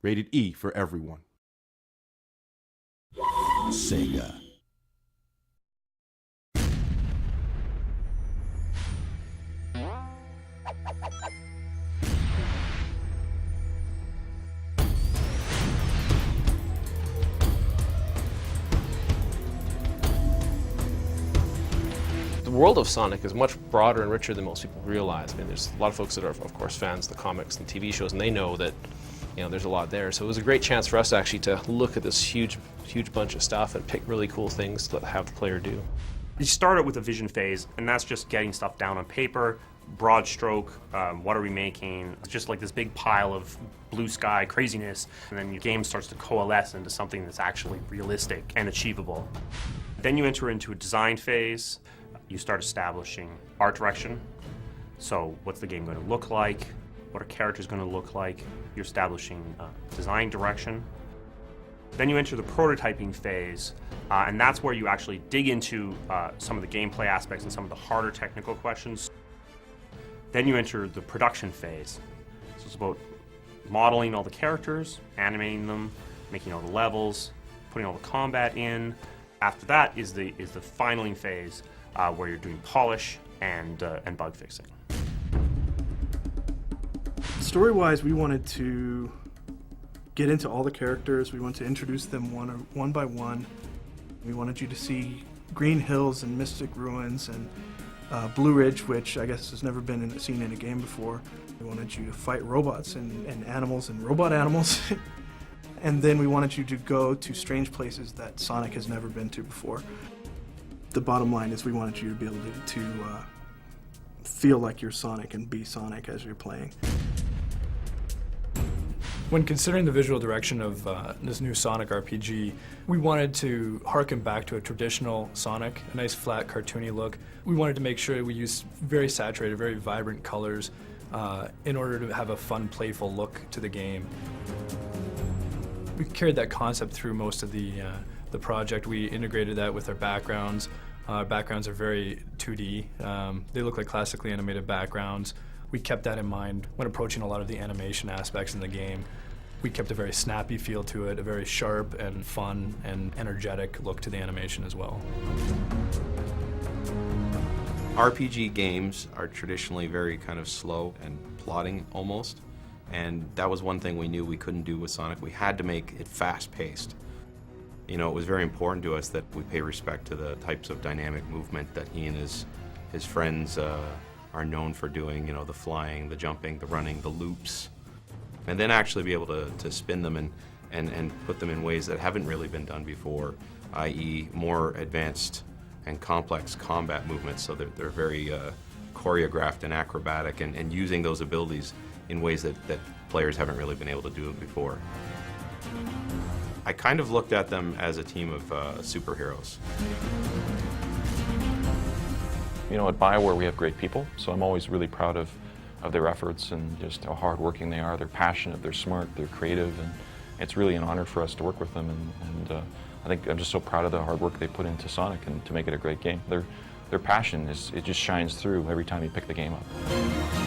Rated E for everyone. Sega. The world of Sonic is much broader and richer than most people realize. I mean, there's a lot of folks that are, of course, fans of the comics and TV shows, and they know that, there's a lot there. So it was a great chance for us actually to look at this huge bunch of stuff and pick really cool things to have the player do. You start out with a vision phase, and that's just getting stuff down on paper, broad stroke, what are we making? It's just like this big pile of blue sky craziness, and then your game starts to coalesce into something that's actually realistic and achievable. Then you enter into a design phase. You start establishing art direction. So what's the game going to look like? What are characters going to look like? You're establishing design direction. Then you enter the prototyping phase, and that's where you actually dig into some of the gameplay aspects and some of the harder technical questions. Then you enter the production phase. So it's about modeling all the characters, animating them, making all the levels, putting all the combat in. After that is the finaling phase, where you're doing polish and bug fixing. Story-wise, we wanted to get into all the characters. We wanted to introduce them one by one. We wanted you to see Green Hills and Mystic Ruins and Blue Ridge, which I guess has never been seen in a game before. We wanted you to fight robots and animals and robot animals. And then we wanted you to go to strange places that Sonic has never been to before. The bottom line is we wanted you to be able to feel like you're Sonic and be Sonic as you're playing. When considering the visual direction of this new Sonic RPG, we wanted to harken back to a traditional Sonic, a nice flat cartoony look. We wanted to make sure we used very saturated, very vibrant colors in order to have a fun, playful look to the game. We carried that concept through most of the project. We integrated that with our backgrounds. Our backgrounds are very 2D. They look like classically animated backgrounds. We kept that in mind when approaching a lot of the animation aspects in the game. We kept a very snappy feel to it, a very sharp and fun and energetic look to the animation as well. RPG games are traditionally very kind of slow and plodding almost, and that was one thing we knew we couldn't do with Sonic. We had to make it fast-paced. It was very important to us that we pay respect to the types of dynamic movement that he and his friends are known for doing, the flying, the jumping, the running, the loops, and then actually be able to spin them and put them in ways that haven't really been done before, i.e. more advanced and complex combat movements, so they're very choreographed and acrobatic, and using those abilities in ways that players haven't really been able to do it before. I kind of looked at them as a team of superheroes. At BioWare we have great people, so I'm always really proud of their efforts and just how hardworking they are. They're passionate, they're smart, they're creative, and it's really an honor for us to work with them. And I think I'm just so proud of the hard work they put into Sonic and to make it a great game. Their passion it just shines through every time you pick the game up.